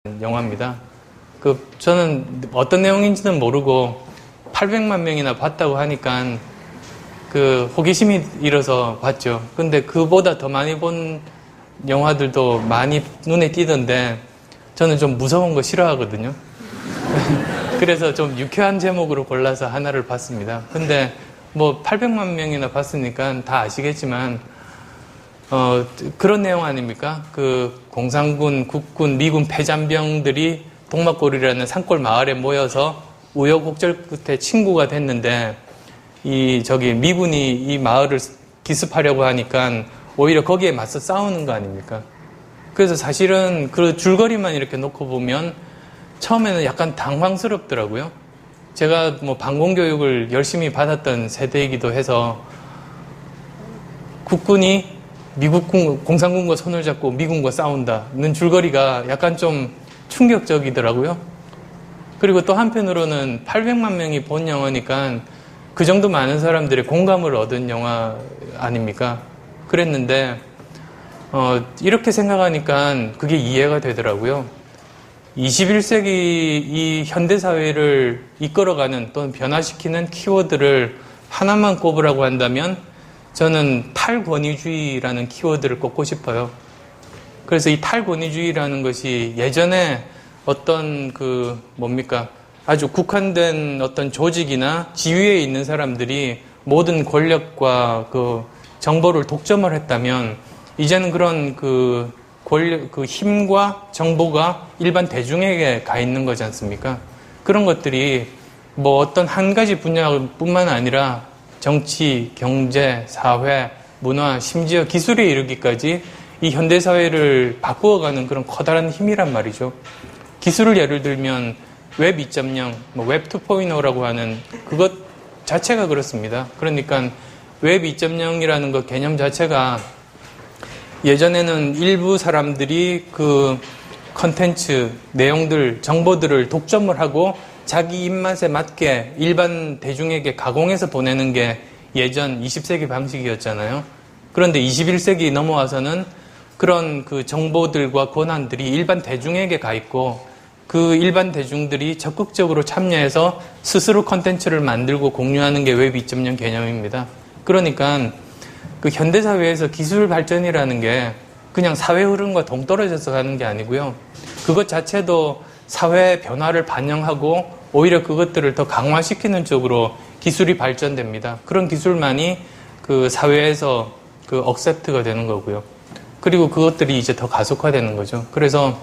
영화입니다. 저는 어떤 내용인지는 모르고 800만 명이나 봤다고 하니까 호기심이 일어서 봤죠. 근데 그보다 더 많이 본 영화들도 많이 눈에 띄던데 저는 좀 무서운 거 싫어하거든요. 그래서 좀 유쾌한 제목으로 골라서 하나를 봤습니다. 근데 800만 명이나 봤으니까 다 아시겠지만 그런 내용 아닙니까? 공산군, 국군, 미군 패잔병들이 동막골이라는 산골 마을에 모여서 우여곡절 끝에 친구가 됐는데 미군이 이 마을을 기습하려고 하니까 오히려 거기에 맞서 싸우는 거 아닙니까? 그래서 사실은 그 줄거리만 이렇게 놓고 보면 처음에는 약간 당황스럽더라고요. 제가 방공교육을 열심히 받았던 세대이기도 해서 국군이 공산군과 손을 잡고 미군과 싸운다는 줄거리가 약간 좀 충격적이더라고요. 그리고 또 한편으로는 800만 명이 본 영화니까 그 정도 많은 사람들의 공감을 얻은 영화 아닙니까? 그랬는데 이렇게 생각하니까 그게 이해가 되더라고요. 21세기 이 현대사회를 이끌어가는 또는 변화시키는 키워드를 하나만 꼽으라고 한다면 저는 탈권위주의라는 키워드를 꼽고 싶어요. 그래서 이 탈권위주의라는 것이 예전에 어떤 아주 국한된 어떤 조직이나 지위에 있는 사람들이 모든 권력과 정보를 독점을 했다면 이제는 그런 힘과 정보가 일반 대중에게 가 있는 거지 않습니까? 그런 것들이 어떤 한 가지 분야뿐만 아니라 정치, 경제, 사회, 문화, 심지어 기술에 이르기까지 이 현대사회를 바꾸어가는 그런 커다란 힘이란 말이죠. 기술을 예를 들면 웹 2.0, 웹 2.0라고 하는 그것 자체가 그렇습니다. 그러니까 웹 2.0이라는 그 개념 자체가 예전에는 일부 사람들이 컨텐츠, 내용들, 정보들을 독점을 하고 자기 입맛에 맞게 일반 대중에게 가공해서 보내는 게 예전 20세기 방식이었잖아요. 그런데 21세기 넘어와서는 그런 정보들과 권한들이 일반 대중에게 가 있고 그 일반 대중들이 적극적으로 참여해서 스스로 컨텐츠를 만들고 공유하는 게 웹 2.0 개념입니다. 그러니까 현대사회에서 기술 발전이라는 게 그냥 사회 흐름과 동떨어져서 가는 게 아니고요. 그것 자체도 사회 변화를 반영하고 오히려 그것들을 더 강화시키는 쪽으로 기술이 발전됩니다. 그런 기술만이 사회에서 억셉트가 되는 거고요. 그리고 그것들이 이제 더 가속화되는 거죠. 그래서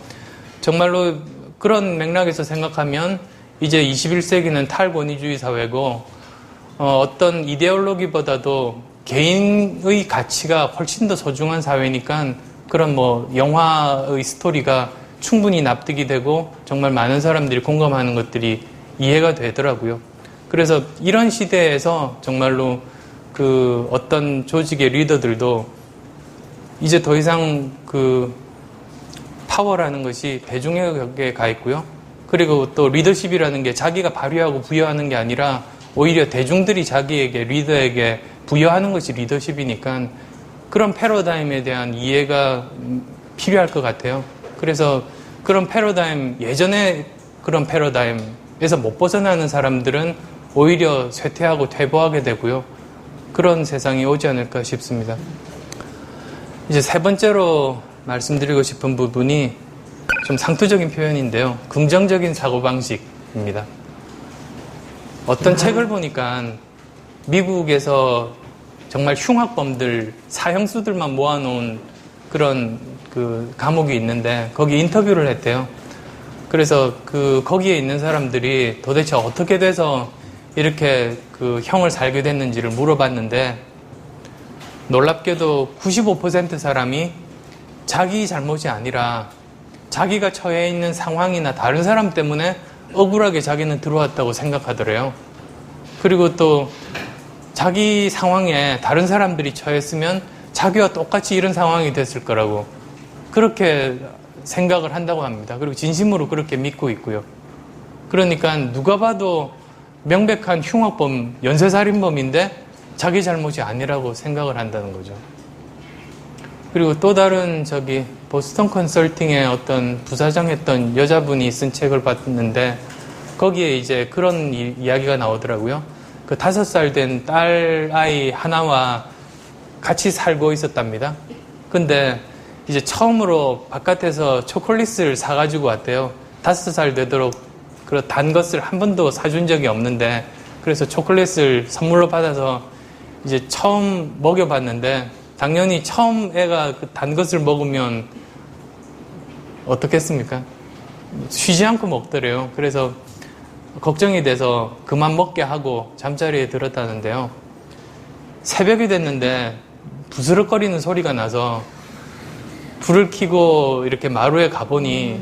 정말로 그런 맥락에서 생각하면 이제 21세기는 탈권위주의 사회고 어떤 이데올로기보다도 개인의 가치가 훨씬 더 소중한 사회니까 그런 영화의 스토리가 충분히 납득이 되고 정말 많은 사람들이 공감하는 것들이 이해가 되더라고요. 그래서 이런 시대에서 정말로 어떤 조직의 리더들도 이제 더 이상 파워라는 것이 대중에게 가 있고요. 그리고 또 리더십이라는 게 자기가 발휘하고 부여하는 게 아니라 오히려 대중들이 자기에게 리더에게 부여하는 것이 리더십이니까 그런 패러다임에 대한 이해가 필요할 것 같아요. 그래서 그런 패러다임, 예전에 그런 패러다임에서 못 벗어나는 사람들은 오히려 쇠퇴하고 퇴보하게 되고요. 그런 세상이 오지 않을까 싶습니다. 이제 세 번째로 말씀드리고 싶은 부분이 좀 상투적인 표현인데요. 긍정적인 사고방식입니다. 어떤 책을 보니까 미국에서 정말 흉악범들, 사형수들만 모아놓은 그런 감옥이 있는데 거기 인터뷰를 했대요. 그래서 거기에 있는 사람들이 도대체 어떻게 돼서 이렇게 형을 살게 됐는지를 물어봤는데 놀랍게도 95% 사람이 자기 잘못이 아니라 자기가 처해 있는 상황이나 다른 사람 때문에 억울하게 자기는 들어왔다고 생각하더래요. 그리고 또 자기 상황에 다른 사람들이 처했으면 자기와 똑같이 이런 상황이 됐을 거라고 그렇게 생각을 한다고 합니다. 그리고 진심으로 그렇게 믿고 있고요. 그러니까 누가 봐도 명백한 흉악범, 연쇄살인범인데 자기 잘못이 아니라고 생각을 한다는 거죠. 그리고 또 다른 보스턴 컨설팅의 어떤 부사장 했던 여자분이 쓴 책을 봤는데 거기에 이제 그런 이야기가 나오더라고요. 그 5살 된 딸 아이 하나와 같이 살고 있었답니다. 근데 이제 처음으로 바깥에서 초콜릿을 사가지고 왔대요. 5살 되도록 그 단 것을 한 번도 사준 적이 없는데 그래서 초콜릿을 선물로 받아서 이제 처음 먹여봤는데 당연히 처음 애가 그 단 것을 먹으면 어떻겠습니까? 쉬지 않고 먹더래요. 그래서 걱정이 돼서 그만 먹게 하고 잠자리에 들었다는데요. 새벽이 됐는데 부스럭거리는 소리가 나서 불을 켜고 이렇게 마루에 가보니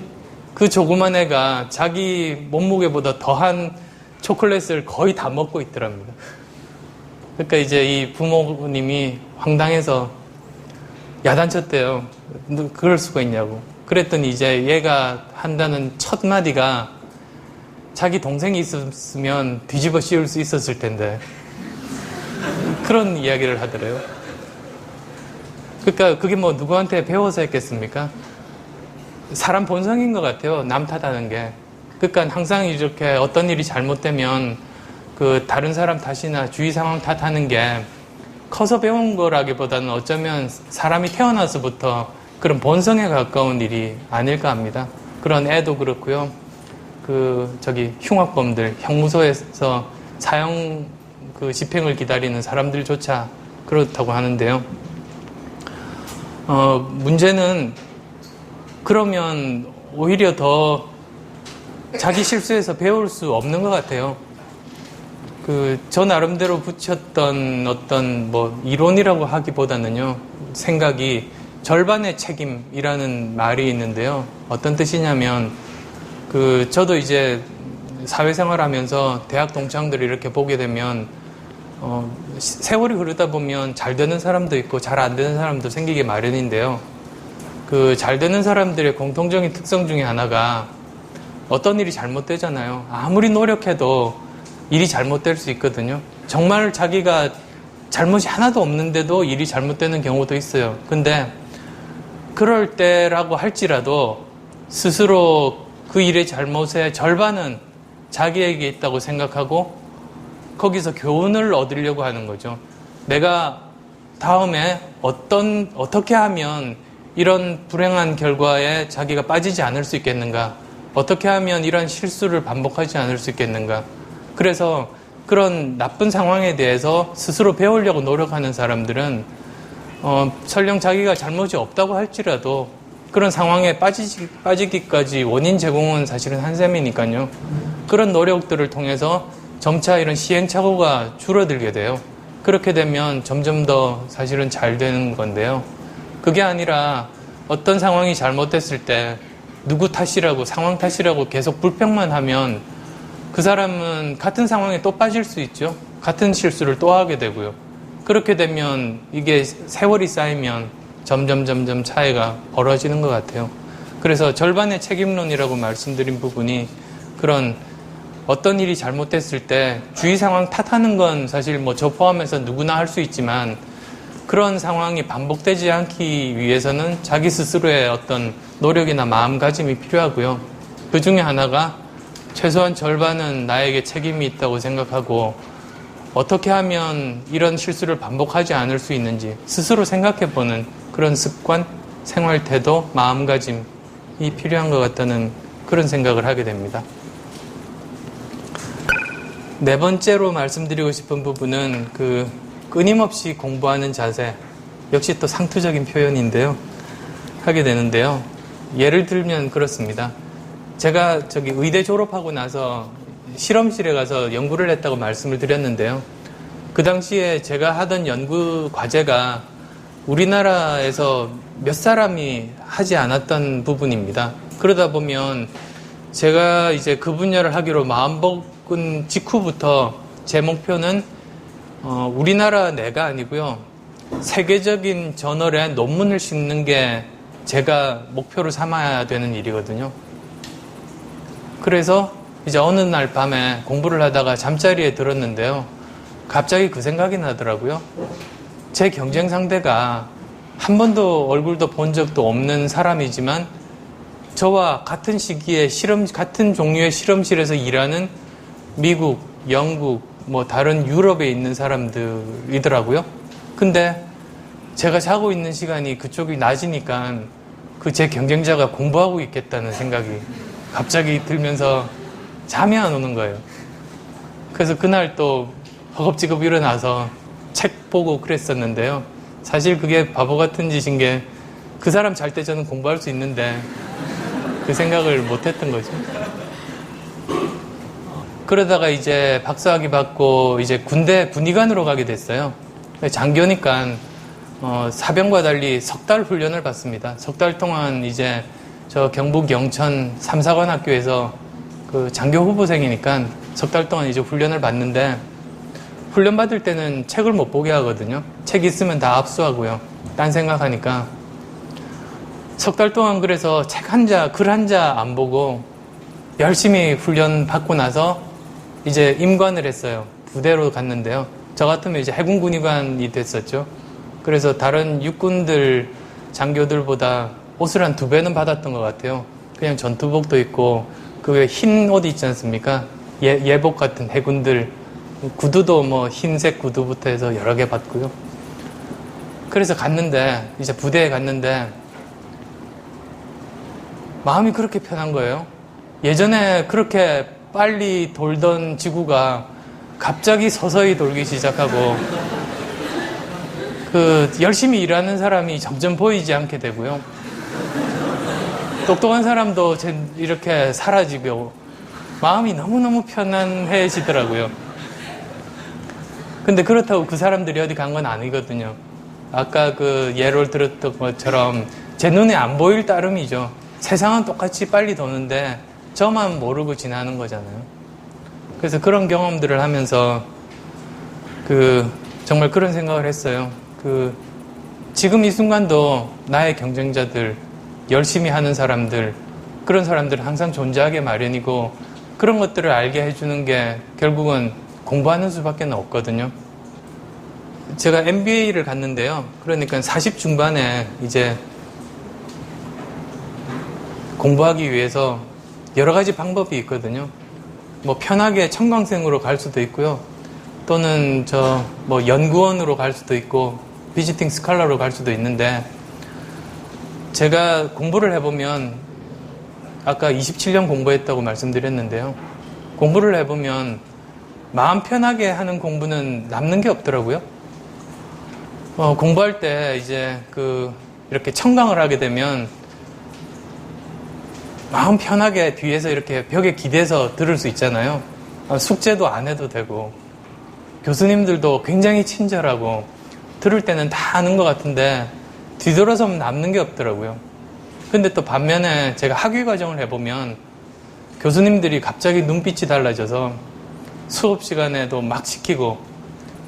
그 조그만 애가 자기 몸무게보다 더한 초콜릿을 거의 다 먹고 있더랍니다. 그러니까 이제 이 부모님이 황당해서 야단쳤대요. 그럴 수가 있냐고. 그랬더니 이제 얘가 한다는 첫 마디가 자기 동생이 있었으면 뒤집어 씌울 수 있었을 텐데 그런 이야기를 하더래요. 그러니까 그게 뭐 누구한테 배워서 했겠습니까? 사람 본성인 것 같아요. 남 탓하는 게. 그러니까 항상 이렇게 어떤 일이 잘못되면 그 다른 사람 탓이나 주위 상황 탓하는 게 커서 배운 거라기보다는 어쩌면 사람이 태어나서부터 그런 본성에 가까운 일이 아닐까 합니다. 그런 애도 그렇고요. 흉악범들, 형무소에서 사형 집행을 기다리는 사람들조차 그렇다고 하는데요. 문제는 그러면 오히려 더 자기 실수에서 배울 수 없는 것 같아요. 저 나름대로 붙였던 어떤 이론이라고 하기보다는요, 생각이 절반의 책임이라는 말이 있는데요. 어떤 뜻이냐면, 저도 이제 사회생활 하면서 대학 동창들을 이렇게 보게 되면, 세월이 흐르다 보면 잘 되는 사람도 있고 잘 안 되는 사람도 생기기 마련인데요. 잘 되는 사람들의 공통적인 특성 중에 하나가 어떤 일이 잘못되잖아요. 아무리 노력해도 일이 잘못될 수 있거든요. 정말 자기가 잘못이 하나도 없는데도 일이 잘못되는 경우도 있어요. 근데 그럴 때라고 할지라도 스스로 그 일의 잘못의 절반은 자기에게 있다고 생각하고 거기서 교훈을 얻으려고 하는 거죠. 내가 다음에 어떻게 하면 이런 불행한 결과에 자기가 빠지지 않을 수 있겠는가? 어떻게 하면 이런 실수를 반복하지 않을 수 있겠는가? 그래서 그런 나쁜 상황에 대해서 스스로 배우려고 노력하는 사람들은 설령 자기가 잘못이 없다고 할지라도 그런 상황에 빠지기까지 원인 제공은 사실은 한 셈이니까요. 그런 노력들을 통해서 점차 이런 시행착오가 줄어들게 돼요. 그렇게 되면 점점 더 사실은 잘 되는 건데요. 그게 아니라 어떤 상황이 잘못됐을 때 누구 탓이라고, 상황 탓이라고 계속 불평만 하면 그 사람은 같은 상황에 또 빠질 수 있죠. 같은 실수를 또 하게 되고요. 그렇게 되면 이게 세월이 쌓이면 점점 차이가 벌어지는 것 같아요. 그래서 절반의 책임론이라고 말씀드린 부분이 그런 어떤 일이 잘못됐을 때 주위 상황 탓하는 건 사실 저 포함해서 누구나 할 수 있지만 그런 상황이 반복되지 않기 위해서는 자기 스스로의 어떤 노력이나 마음가짐이 필요하고요. 그 중에 하나가 최소한 절반은 나에게 책임이 있다고 생각하고 어떻게 하면 이런 실수를 반복하지 않을 수 있는지 스스로 생각해보는 그런 습관, 생활 태도, 마음가짐이 필요한 것 같다는 그런 생각을 하게 됩니다. 네 번째로 말씀드리고 싶은 부분은 끊임없이 공부하는 자세, 역시 또 상투적인 표현인데요. 하게 되는데요. 예를 들면 그렇습니다. 제가 의대 졸업하고 나서 실험실에 가서 연구를 했다고 말씀을 드렸는데요. 그 당시에 제가 하던 연구 과제가 우리나라에서 몇 사람이 하지 않았던 부분입니다. 그러다 보면 제가 이제 그 분야를 하기로 마음먹은 직후부터 제 목표는 우리나라 내가 아니고요. 세계적인 저널에 논문을 싣는 게 제가 목표로 삼아야 되는 일이거든요. 그래서 이제 어느 날 밤에 공부를 하다가 잠자리에 들었는데요. 갑자기 그 생각이 나더라고요. 제 경쟁 상대가 한 번도 얼굴도 본 적도 없는 사람이지만 저와 같은 시기에 같은 종류의 실험실에서 일하는 미국, 영국, 뭐 다른 유럽에 있는 사람들이더라고요. 근데 제가 자고 있는 시간이 그쪽이 낮이니까 그 제 경쟁자가 공부하고 있겠다는 생각이 갑자기 들면서 잠이 안 오는 거예요. 그래서 그날 또 허겁지겁 일어나서 책 보고 그랬었는데요. 사실 그게 바보 같은 짓인 게 그 사람 잘 때 저는 공부할 수 있는데 그 생각을 못 했던 거죠. 그러다가 이제 박사학위 받고 이제 군의관으로 가게 됐어요. 장교니까 사병과 달리 석 달 훈련을 받습니다. 석 달 동안 이제 저 경북 영천 삼사관학교에서 그 장교 후보생이니까 석 달 동안 이제 훈련을 받는데 훈련 받을 때는 책을 못 보게 하거든요. 책 있으면 다 압수하고요. 딴 생각하니까 석 달 동안 그래서 책 한 자, 글 한 자 안 보고 열심히 훈련 받고 나서 이제 임관을 했어요. 부대로 갔는데요. 저 같으면 이제 해군 군의관이 됐었죠. 그래서 다른 육군들 장교들보다 옷을 한 2배는 받았던 것 같아요. 그냥 전투복도 있고 그 흰 옷 있지 않습니까? 예복 같은 해군들 구두도 뭐 흰색 구두부터 해서 여러 개 받고요. 그래서 갔는데 이제 부대에 갔는데 마음이 그렇게 편한 거예요. 예전에 그렇게 빨리 돌던 지구가 갑자기 서서히 돌기 시작하고 그 열심히 일하는 사람이 점점 보이지 않게 되고요. 똑똑한 사람도 이렇게 사라지고 마음이 너무너무 편안해지더라고요. 근데 그렇다고 그 사람들이 어디 간 건 아니거든요. 아까 그 예를 들었던 것처럼 제 눈에 안 보일 따름이죠. 세상은 똑같이 빨리 도는데 저만 모르고 지나는 거잖아요. 그래서 그런 경험들을 하면서 정말 그런 생각을 했어요. 지금 이 순간도 나의 경쟁자들, 열심히 하는 사람들, 그런 사람들은 항상 존재하게 마련이고 그런 것들을 알게 해주는 게 결국은 공부하는 수밖에 없거든요. 제가 MBA를 갔는데요. 그러니까 40 중반에 이제 공부하기 위해서 여러 가지 방법이 있거든요. 뭐 편하게 청강생으로 갈 수도 있고요. 또는 연구원으로 갈 수도 있고 비지팅 스칼라로 갈 수도 있는데 제가 공부를 해보면 아까 27년 공부했다고 말씀드렸는데요. 공부를 해보면 마음 편하게 하는 공부는 남는 게 없더라고요. 공부할 때 이제 이렇게 청강을 하게 되면 마음 편하게 뒤에서 이렇게 벽에 기대서 들을 수 있잖아요. 숙제도 안 해도 되고 교수님들도 굉장히 친절하고 들을 때는 다 아는 것 같은데 뒤돌아서면 남는 게 없더라고요. 근데 또 반면에 제가 학위 과정을 해보면 교수님들이 갑자기 눈빛이 달라져서 수업 시간에도 막 시키고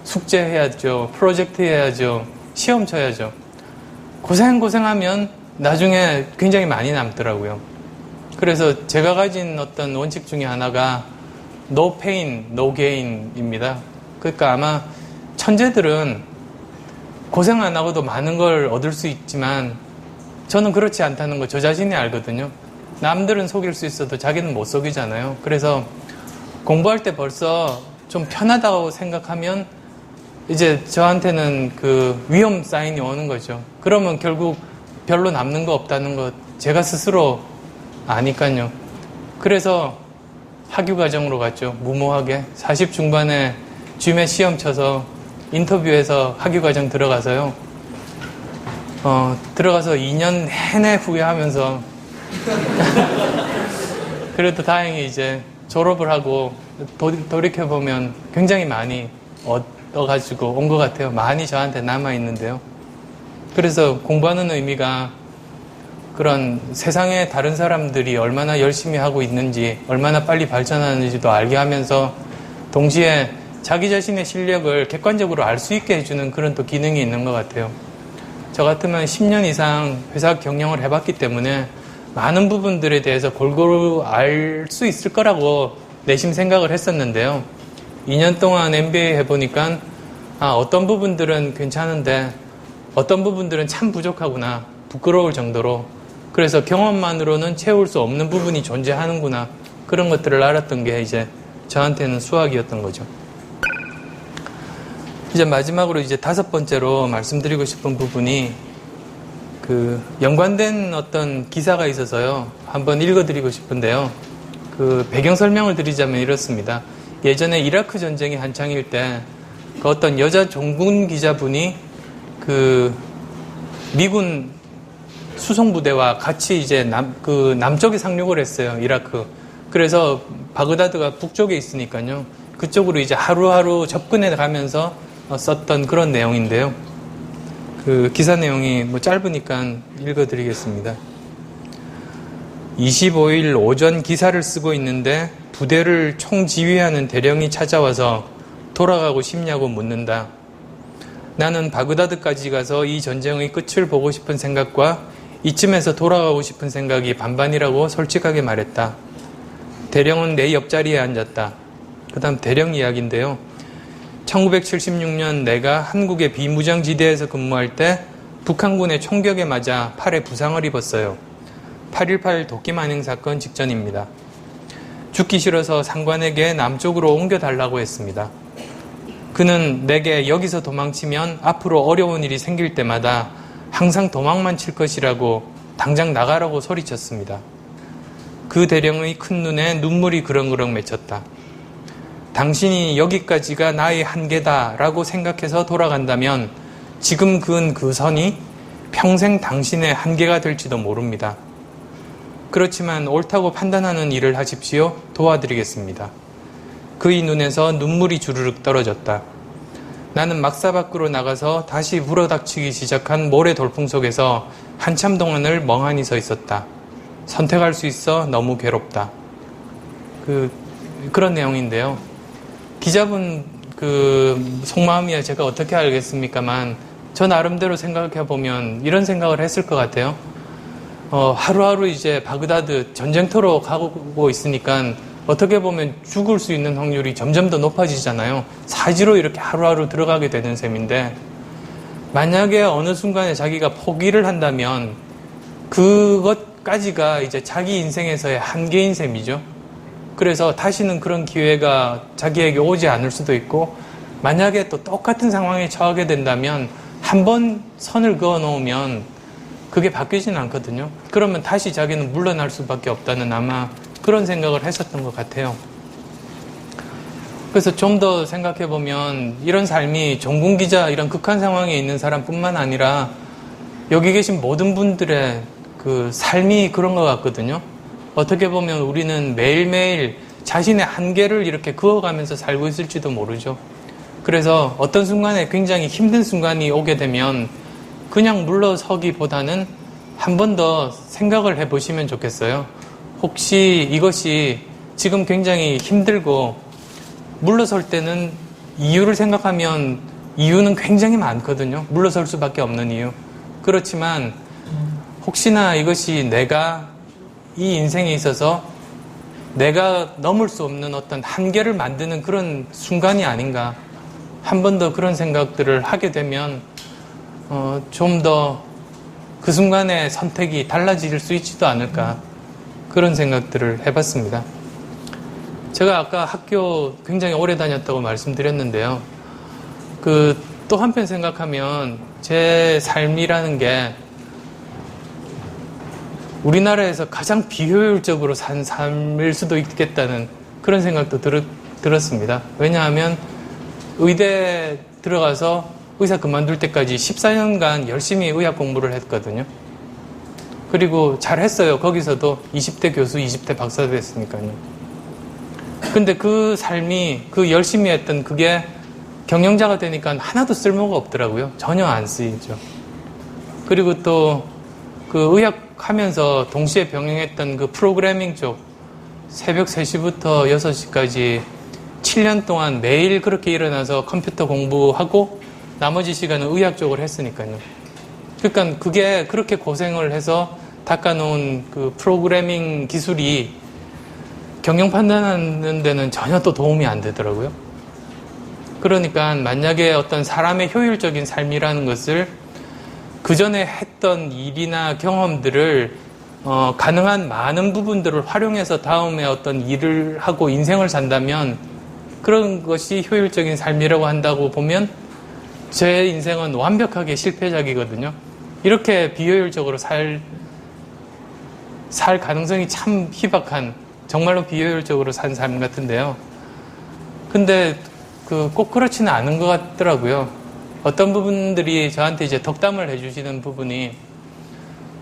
숙제해야죠, 프로젝트 해야죠, 시험 쳐야죠. 고생하면 나중에 굉장히 많이 남더라고요. 그래서 제가 가진 어떤 원칙 중에 하나가 No pain, no gain입니다. 그러니까 아마 천재들은 고생 안 하고도 많은 걸 얻을 수 있지만 저는 그렇지 않다는 거 저 자신이 알거든요. 남들은 속일 수 있어도 자기는 못 속이잖아요. 그래서 공부할 때 벌써 좀 편하다고 생각하면 이제 저한테는 위험 사인이 오는 거죠. 그러면 결국 별로 남는 거 없다는 거 제가 스스로 아니까요. 그래서 학위 과정으로 갔죠. 무모하게 40 중반에 GMAT 시험 쳐서 인터뷰에서 학위 과정 들어가서요. 들어가서 2년 내내 후회하면서 그래도 다행히 이제 졸업을 하고 돌이켜보면 굉장히 많이 얻어가지고 온 것 같아요. 많이 저한테 남아있는데요. 그래서 공부하는 의미가 그런 세상에 다른 사람들이 얼마나 열심히 하고 있는지, 얼마나 빨리 발전하는지도 알게 하면서 동시에 자기 자신의 실력을 객관적으로 알 수 있게 해주는 그런 또 기능이 있는 것 같아요. 저 같으면 10년 이상 회사 경영을 해봤기 때문에 많은 부분들에 대해서 골고루 알 수 있을 거라고 내심 생각을 했었는데요. 2년 동안 MBA 해보니까 어떤 부분들은 괜찮은데 어떤 부분들은 참 부족하구나, 부끄러울 정도로. 그래서 경험만으로는 채울 수 없는 부분이 존재하는구나, 그런 것들을 알았던 게 이제 저한테는 수학이었던 거죠. 이제 마지막으로 이제 5번째로 말씀드리고 싶은 부분이 그 연관된 어떤 기사가 있어서요, 한번 읽어드리고 싶은데요. 그 배경 설명을 드리자면 이렇습니다. 예전에 이라크 전쟁이 한창일 때 그 어떤 여자 종군 기자분이 그 미군 수송부대와 같이 이제 남쪽에 상륙을 했어요, 이라크. 그래서 바그다드가 북쪽에 있으니까요, 그쪽으로 이제 하루하루 접근해 가면서 썼던 그런 내용인데요. 그 기사 내용이 뭐 짧으니까 읽어드리겠습니다. 25일 오전 기사를 쓰고 있는데 부대를 총지휘하는 대령이 찾아와서 돌아가고 싶냐고 묻는다. 나는 바그다드까지 가서 이 전쟁의 끝을 보고 싶은 생각과 이쯤에서 돌아가고 싶은 생각이 반반이라고 솔직하게 말했다. 대령은 내 옆자리에 앉았다. 그 다음 대령 이야기인데요. 1976년 내가 한국의 비무장지대에서 근무할 때 북한군의 총격에 맞아 팔에 부상을 입었어요. 8.18 도끼만행 사건 직전입니다. 죽기 싫어서 상관에게 남쪽으로 옮겨달라고 했습니다. 그는 내게 여기서 도망치면 앞으로 어려운 일이 생길 때마다 항상 도망만 칠 것이라고 당장 나가라고 소리쳤습니다. 그 대령의 큰 눈에 눈물이 그렁그렁 맺혔다. 당신이 여기까지가 나의 한계다라고 생각해서 돌아간다면 지금 그은 그 선이 평생 당신의 한계가 될지도 모릅니다. 그렇지만 옳다고 판단하는 일을 하십시오. 도와드리겠습니다. 그의 눈에서 눈물이 주르륵 떨어졌다. 나는 막사 밖으로 나가서 다시 불어닥치기 시작한 모래 돌풍 속에서 한참 동안을 멍하니 서 있었다. 선택할 수 있어 너무 괴롭다. 그런 내용인데요. 기자분 속마음이야 제가 어떻게 알겠습니까만 저 나름대로 생각해 보면 이런 생각을 했을 것 같아요. 하루하루 이제 바그다드 전쟁터로 가고 있으니까 어떻게 보면 죽을 수 있는 확률이 점점 더 높아지잖아요. 사지로 이렇게 하루하루 들어가게 되는 셈인데, 만약에 어느 순간에 자기가 포기를 한다면 그것까지가 이제 자기 인생에서의 한계인 셈이죠. 그래서 다시는 그런 기회가 자기에게 오지 않을 수도 있고, 만약에 또 똑같은 상황에 처하게 된다면 한 번 선을 그어 놓으면 그게 바뀌지는 않거든요. 그러면 다시 자기는 물러날 수밖에 없다는 아마 그런 생각을 했었던 것 같아요. 그래서 좀 더 생각해보면 이런 삶이 종군기자 이런 극한 상황에 있는 사람뿐만 아니라 여기 계신 모든 분들의 그 삶이 그런 것 같거든요. 어떻게 보면 우리는 매일매일 자신의 한계를 이렇게 그어가면서 살고 있을지도 모르죠. 그래서 어떤 순간에 굉장히 힘든 순간이 오게 되면 그냥 물러서기보다는 한 번 더 생각을 해보시면 좋겠어요. 혹시 이것이 지금 굉장히 힘들고 물러설 때는 이유를 생각하면 이유는 굉장히 많거든요. 물러설 수밖에 없는 이유. 그렇지만 혹시나 이것이 내가 이 인생에 있어서 내가 넘을 수 없는 어떤 한계를 만드는 그런 순간이 아닌가. 한 번 더 그런 생각들을 하게 되면 좀 더 그 순간의 선택이 달라질 수 있지도 않을까. 그런 생각들을 해봤습니다. 제가 아까 학교 굉장히 오래 다녔다고 말씀드렸는데요. 또 한편 생각하면 제 삶이라는 게 우리나라에서 가장 비효율적으로 산 삶일 수도 있겠다는 그런 생각도 들었습니다. 왜냐하면 의대 들어가서 의사 그만둘 때까지 14년간 열심히 의학 공부를 했거든요. 그리고 잘했어요. 거기서도 20대 교수, 20대 박사도 했으니까요. 근데 그 삶이, 그 열심히 했던 그게 경영자가 되니까 하나도 쓸모가 없더라고요. 전혀 안 쓰이죠. 그리고 또 그 의학 하면서 동시에 병행했던 그 프로그래밍 쪽, 새벽 3시부터 6시까지 7년 동안 매일 그렇게 일어나서 컴퓨터 공부하고 나머지 시간은 의학 쪽을 했으니까요. 그러니까 그게 그렇게 고생을 해서 닦아놓은 그 프로그래밍 기술이 경영 판단하는 데는 전혀 또 도움이 안 되더라고요. 그러니까 만약에 어떤 사람의 효율적인 삶이라는 것을 그 전에 했던 일이나 경험들을 가능한 많은 부분들을 활용해서 다음에 어떤 일을 하고 인생을 산다면 그런 것이 효율적인 삶이라고 한다고 보면 제 인생은 완벽하게 실패작이거든요. 이렇게 비효율적으로 살 가능성이 참 희박한, 정말로 비효율적으로 산 삶 같은데요. 근데 꼭 그렇지는 않은 것 같더라고요. 어떤 부분들이 저한테 이제 덕담을 해주시는 부분이,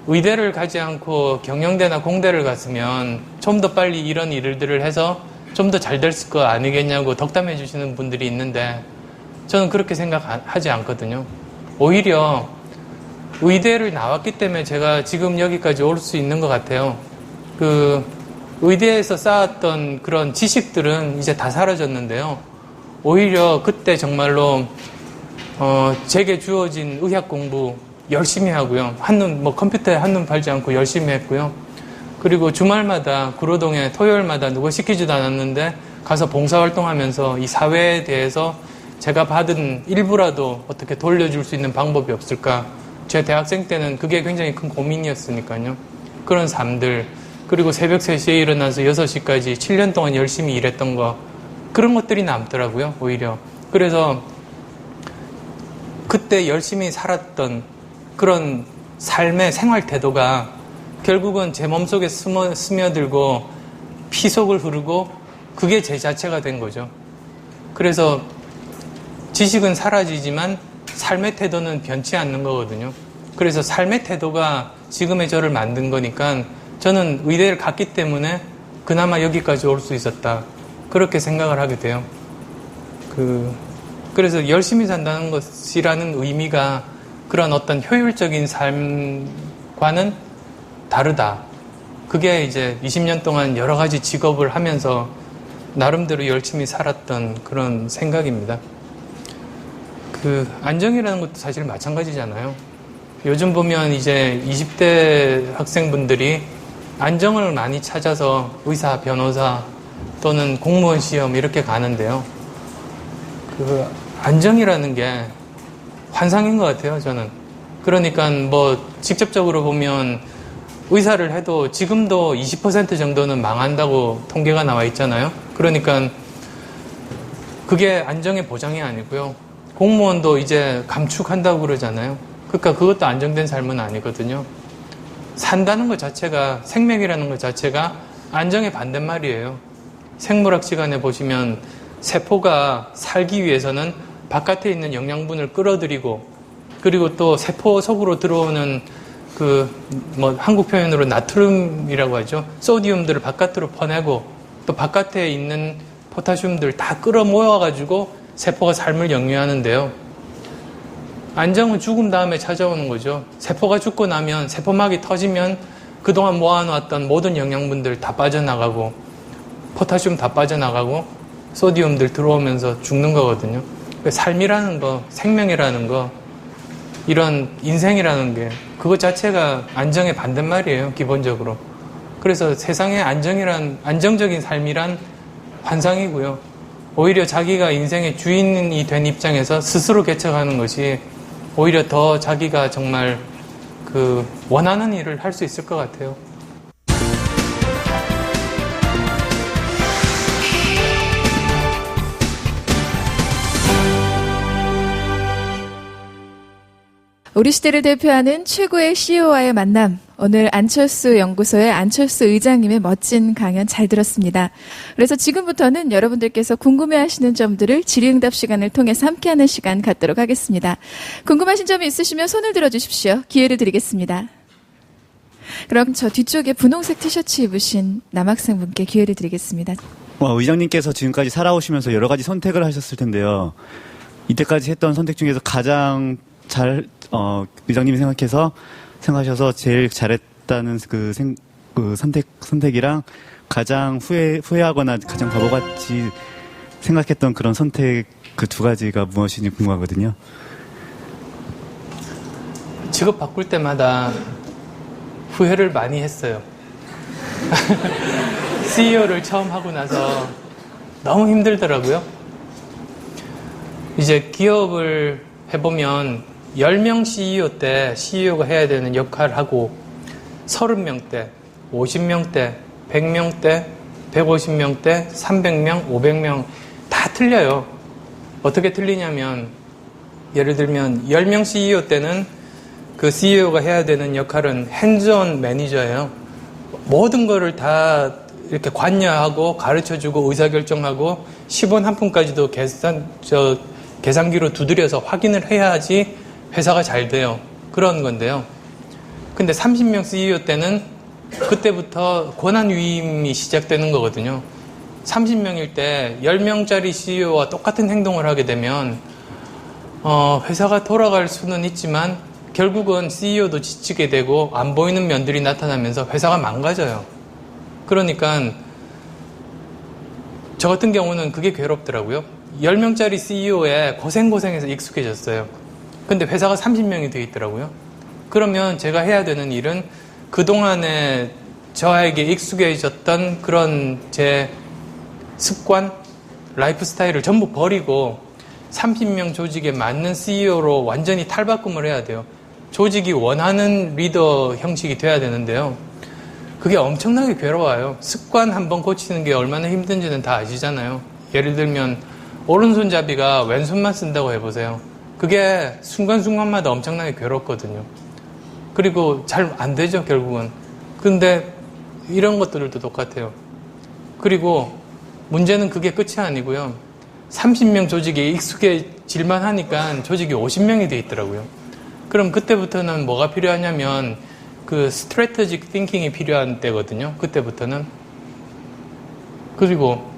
의대를 가지 않고 경영대나 공대를 갔으면 좀 더 빨리 이런 일들을 해서 좀 더 잘 됐을 거 아니겠냐고 덕담해 주시는 분들이 있는데, 저는 그렇게 생각하지 않거든요. 오히려 의대를 나왔기 때문에 제가 지금 여기까지 올 수 있는 것 같아요. 의대에서 쌓았던 그런 지식들은 이제 다 사라졌는데요. 오히려 그때 정말로 제게 주어진 의학 공부 열심히 하고요. 컴퓨터에 한눈 팔지 않고 열심히 했고요. 그리고 주말마다 구로동에 토요일마다 누가 시키지도 않았는데 가서 봉사활동하면서 이 사회에 대해서 제가 받은 일부라도 어떻게 돌려줄 수 있는 방법이 없을까. 제 대학생 때는 그게 굉장히 큰 고민이었으니까요. 그런 삶들, 그리고 새벽 3시에 일어나서 6시까지 7년 동안 열심히 일했던 거, 그런 것들이 남더라고요, 오히려. 그래서 그때 열심히 살았던 그런 삶의 생활 태도가 결국은 제 몸속에 스며들고 피속을 흐르고 그게 제 자체가 된 거죠. 그래서 지식은 사라지지만 삶의 태도는 변치 않는 거거든요. 그래서 삶의 태도가 지금의 저를 만든 거니까 저는 의대를 갔기 때문에 그나마 여기까지 올 수 있었다. 그렇게 생각을 하게 돼요. 그래서 열심히 산다는 것이라는 의미가 그런 어떤 효율적인 삶과는 다르다. 그게 이제 20년 동안 여러 가지 직업을 하면서 나름대로 열심히 살았던 그런 생각입니다. 안정이라는 것도 사실 마찬가지잖아요. 요즘 보면 이제 20대 학생분들이 안정을 많이 찾아서 의사, 변호사 또는 공무원 시험 이렇게 가는데요. 안정이라는 게 환상인 것 같아요, 저는. 그러니까 직접적으로 보면 의사를 해도 지금도 20% 정도는 망한다고 통계가 나와 있잖아요. 그러니까 그게 안정의 보장이 아니고요. 공무원도 이제 감축한다고 그러잖아요. 그러니까 그것도 안정된 삶은 아니거든요. 산다는 것 자체가, 생명이라는 것 자체가 안정의 반대말이에요. 생물학 시간에 보시면 세포가 살기 위해서는 바깥에 있는 영양분을 끌어들이고, 그리고 또 세포 속으로 들어오는 한국 표현으로 나트륨이라고 하죠. 소디움들을 바깥으로 퍼내고, 또 바깥에 있는 포타슘들 다 끌어 모아가지고 세포가 삶을 영위하는데요. 안정은 죽음 다음에 찾아오는 거죠. 세포가 죽고 나면, 세포막이 터지면 그동안 모아놓았던 모든 영양분들 다 빠져나가고, 포타슘 다 빠져나가고, 소디움들 들어오면서 죽는 거거든요. 삶이라는 거, 생명이라는 거, 이런 인생이라는 게 그것 자체가 안정의 반대말이에요, 기본적으로. 그래서 세상의 안정적인 삶이란 환상이고요. 오히려 자기가 인생의 주인이 된 입장에서 스스로 개척하는 것이 오히려 더 자기가 정말 원하는 일을 할 수 있을 것 같아요. 우리 시대를 대표하는 최고의 CEO와의 만남. 오늘 안철수 연구소의 안철수 의장님의 멋진 강연 잘 들었습니다. 그래서 지금부터는 여러분들께서 궁금해하시는 점들을 질의응답 시간을 통해서 함께하는 시간 갖도록 하겠습니다. 궁금하신 점이 있으시면 손을 들어주십시오. 기회를 드리겠습니다. 그럼 저 뒤쪽에 분홍색 티셔츠 입으신 남학생분께 기회를 드리겠습니다. 의장님께서 지금까지 살아오시면서 여러 가지 선택을 하셨을 텐데요. 이때까지 했던 선택 중에서 가장 의장님이 생각하셔서 제일 잘했다는 선택이랑 가장 후회하거나 가장 바보같이 생각했던 그런 선택 그 두 가지가 무엇인지 궁금하거든요. 직업 바꿀 때마다 후회를 많이 했어요. CEO를 처음 하고 나서 너무 힘들더라고요. 이제 기업을 해보면 10명 CEO 때 CEO가 해야 되는 역할하고 30명대, 50명대, 100명대, 150명대, 300명, 500명 다 틀려요. 어떻게 틀리냐면 예를 들면 10명 CEO 때는 그 CEO가 해야 되는 역할은 핸즈온 매니저예요. 모든 거를 다 이렇게 관여하고 가르쳐주고 의사결정하고 시본 한 푼까지도 계산기로 두드려서 확인을 해야지 회사가 잘 돼요. 그런 건데요. 근데 30명 CEO 때는 그때부터 권한 위임이 시작되는 거거든요. 30명일 때 10명짜리 CEO와 똑같은 행동을 하게 되면 회사가 돌아갈 수는 있지만 결국은 CEO도 지치게 되고 안 보이는 면들이 나타나면서 회사가 망가져요. 그러니까 저 같은 경우는 그게 괴롭더라고요. 10명짜리 CEO에 고생해서 익숙해졌어요. 근데 회사가 30명이 돼 있더라고요. 그러면 제가 해야 되는 일은 그동안에 저에게 익숙해졌던 그런 제 습관, 라이프 스타일을 전부 버리고 30명 조직에 맞는 CEO로 완전히 탈바꿈을 해야 돼요. 조직이 원하는 리더 형식이 돼야 되는데요. 그게 엄청나게 괴로워요. 습관 한번 고치는 게 얼마나 힘든지는 다 아시잖아요. 예를 들면 오른손잡이가 왼손만 쓴다고 해보세요. 그게 순간순간마다 엄청나게 괴롭거든요. 그리고 잘 안 되죠, 결국은. 근데 이런 것들도 똑같아요. 그리고 문제는 그게 끝이 아니고요. 30명 조직에 익숙해질만 하니까 조직이 50명이 돼 있더라고요. 그럼 그때부터는 뭐가 필요하냐면 그 스트래테직 띵킹이 필요한 때거든요. 그때부터는. 그리고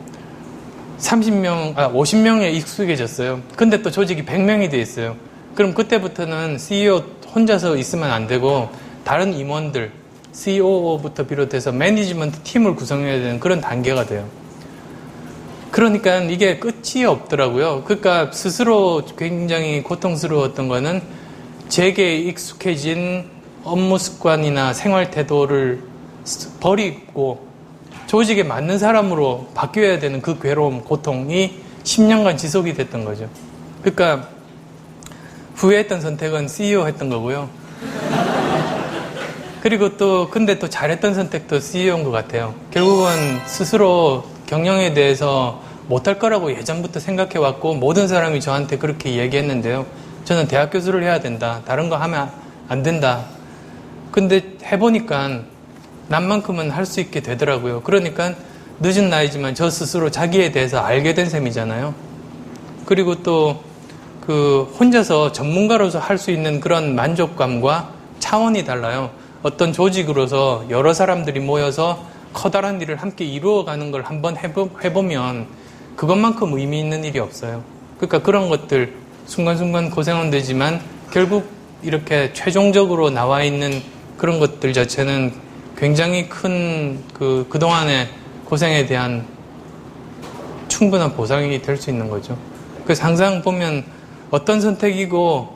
50명에 익숙해졌어요. 근데 또 조직이 100명이 돼 있어요. 그럼 그때부터는 CEO 혼자서 있으면 안 되고 다른 임원들, COO부터 비롯해서 매니지먼트 팀을 구성해야 되는 그런 단계가 돼요. 그러니까 이게 끝이 없더라고요. 그러니까 스스로 굉장히 고통스러웠던 거는 제게 익숙해진 업무 습관이나 생활 태도를 버리고 조직에 맞는 사람으로 바뀌어야 되는 그 괴로움, 고통이 10년간 지속이 됐던 거죠. 그러니까 후회했던 선택은 CEO 했던 거고요. 그리고 근데 또 잘했던 선택도 CEO인 것 같아요. 결국은 스스로 경영에 대해서 못할 거라고 예전부터 생각해왔고 모든 사람이 저한테 그렇게 얘기했는데요. 저는 대학 교수를 해야 된다. 다른 거 하면 안 된다. 근데 해보니까 남만큼은 할 수 있게 되더라고요. 그러니까 늦은 나이지만 저 스스로 자기에 대해서 알게 된 셈이잖아요. 그리고 또 혼자서 전문가로서 할 수 있는 그런 만족감과 차원이 달라요. 어떤 조직으로서 여러 사람들이 모여서 커다란 일을 함께 이루어가는 걸 한번 해보면 그것만큼 의미 있는 일이 없어요. 그러니까 그런 것들 순간순간 고생은 되지만 결국 이렇게 최종적으로 나와 있는 그런 것들 자체는 굉장히 큰 그동안의 고생에 대한 충분한 보상이 될 수 있는 거죠. 그래서 항상 보면 어떤 선택이고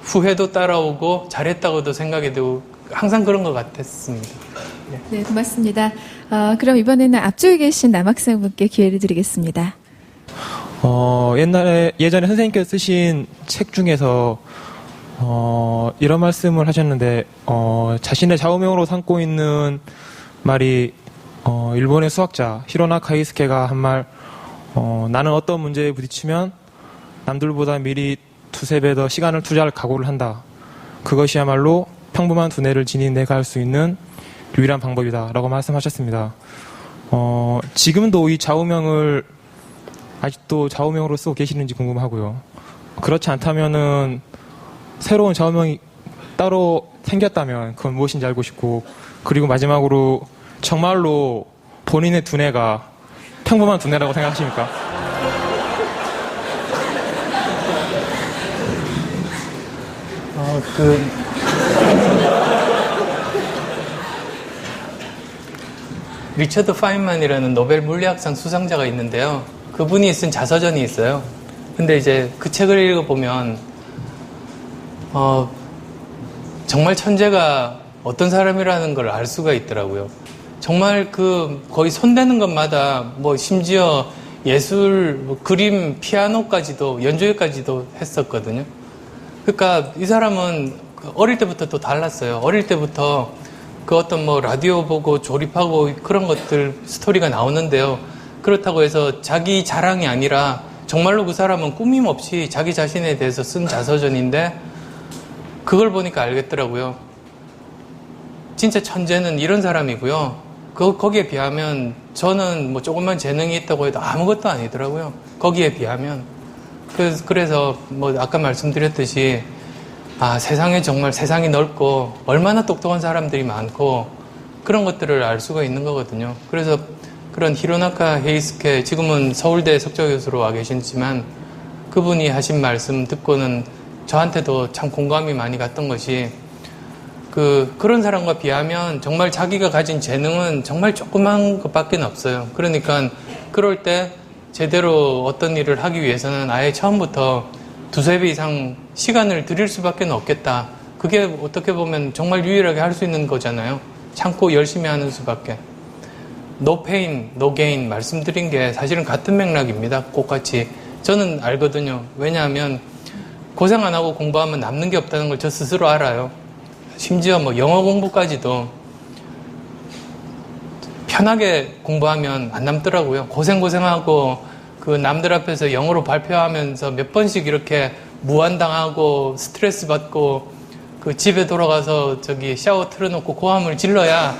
후회도 따라오고 잘했다고도 생각이 되고 항상 그런 것 같았습니다. 네, 고맙습니다. 그럼 이번에는 앞쪽에 계신 남학생분께 기회를 드리겠습니다. 예전에 선생님께서 쓰신 책 중에서 이런 말씀을 하셨는데 자신의 좌우명으로 삼고 있는 말이 일본의 수학자 히로나 카이스케가 한 말, 나는 어떤 문제에 부딪히면 남들보다 미리 두세 배 더 시간을 투자할 각오를 한다. 그것이야말로 평범한 두뇌를 지닌 내가 할 수 있는 유일한 방법이다 라고 말씀하셨습니다. 지금도 이 좌우명을 아직도 좌우명으로 쓰고 계시는지 궁금하고요. 그렇지 않다면은 새로운 좌우명이 따로 생겼다면 그건 무엇인지 알고 싶고, 그리고 마지막으로 정말로 본인의 두뇌가 평범한 두뇌라고 생각하십니까? 리처드 파인만이라는 노벨 물리학상 수상자가 있는데요. 그분이 쓴 자서전이 있어요. 근데 이제 그 책을 읽어보면 정말 천재가 어떤 사람이라는 걸 알 수가 있더라고요. 정말 거의 손대는 것마다 심지어 예술, 그림, 피아노까지도 연주회까지도 했었거든요. 그러니까 이 사람은 어릴 때부터 또 달랐어요. 어릴 때부터 그 어떤 뭐 라디오 보고 조립하고 그런 것들 스토리가 나오는데요. 그렇다고 해서 자기 자랑이 아니라 정말로 그 사람은 꾸밈 없이 자기 자신에 대해서 쓴 자서전인데 그걸 보니까 알겠더라고요. 진짜 천재는 이런 사람이고요. 거기에 비하면 저는 뭐 조금만 재능이 있다고 해도 아무것도 아니더라고요. 거기에 비하면. 그래서 뭐 아까 말씀드렸듯이 세상에 정말 세상이 넓고 얼마나 똑똑한 사람들이 많고 그런 것들을 알 수가 있는 거거든요. 그래서 그런 히로나카 헤이스케 지금은 서울대 석좌교수로 와 계시지만 그분이 하신 말씀 듣고는 저한테도 참 공감이 많이 갔던 것이 그런 사람과 비하면 정말 자기가 가진 재능은 정말 조그만 것밖에 없어요. 그러니까 그럴 때 제대로 어떤 일을 하기 위해서는 아예 처음부터 두세 배 이상 시간을 들일 수밖에 없겠다. 그게 어떻게 보면 정말 유일하게 할 수 있는 거잖아요. 참고 열심히 하는 수밖에. No pain, no gain 말씀드린 게 사실은 같은 맥락입니다. 똑같이. 저는 알거든요. 왜냐하면 고생 안 하고 공부하면 남는 게 없다는 걸 저 스스로 알아요. 심지어 뭐 영어 공부까지도 편하게 공부하면 안 남더라고요. 고생하고 그 남들 앞에서 영어로 발표하면서 몇 번씩 이렇게 무안당하고 스트레스 받고 그 집에 돌아가서 저기 샤워 틀어놓고 고함을 질러야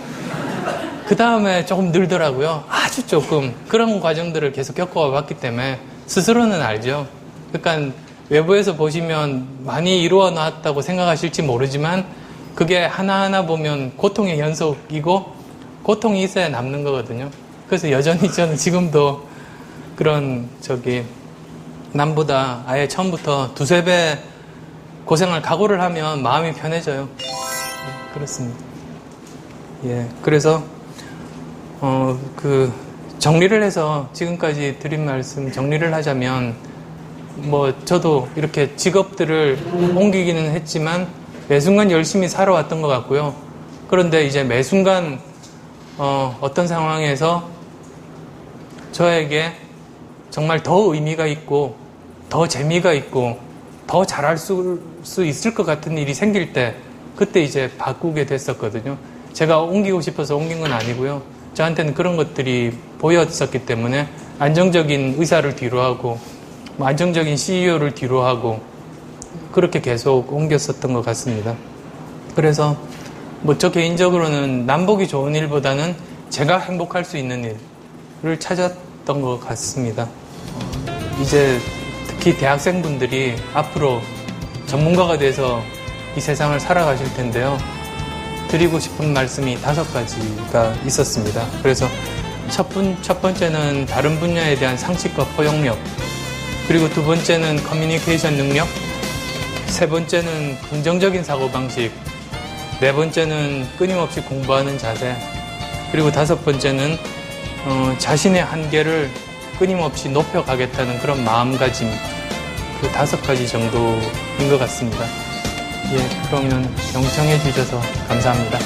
그 다음에 조금 늘더라고요. 아주 조금. 그런 과정들을 계속 겪어봤기 때문에 스스로는 알죠. 그러니까 외부에서 보시면 많이 이루어 놨다고 생각하실지 모르지만 그게 하나하나 보면 고통의 연속이고 고통이 있어야 남는 거거든요. 그래서 여전히 저는 지금도 그런 남보다 아예 처음부터 두세 배 고생을 각오를 하면 마음이 편해져요. 그렇습니다. 예. 그래서 정리를 해서 지금까지 드린 말씀 정리를 하자면 뭐 저도 이렇게 직업들을 옮기기는 했지만 매 순간 열심히 살아왔던 것 같고요. 그런데 이제 매 순간 어떤 상황에서 저에게 정말 더 의미가 있고 더 재미가 있고 더 잘할 수 있을 것 같은 일이 생길 때 그때 이제 바꾸게 됐었거든요. 제가 옮기고 싶어서 옮긴 건 아니고요. 저한테는 그런 것들이 보였었기 때문에 안정적인 의사를 뒤로하고 안정적인 CEO를 뒤로하고 그렇게 계속 옮겼었던 것 같습니다. 그래서 뭐 저 개인적으로는 남보기 좋은 일보다는 제가 행복할 수 있는 일을 찾았던 것 같습니다. 이제 특히 대학생분들이 앞으로 전문가가 돼서 이 세상을 살아가실 텐데요. 드리고 싶은 말씀이 5가지가 있었습니다. 그래서 첫 번째는 다른 분야에 대한 상식과 포용력, 그리고 두 번째는 커뮤니케이션 능력, 세 번째는 긍정적인 사고방식, 네 번째는 끊임없이 공부하는 자세, 그리고 5번째는 자신의 한계를 끊임없이 높여가겠다는 그런 마음가짐, 그 5가지 정도인 것 같습니다. 예, 그러면 경청해 주셔서 감사합니다.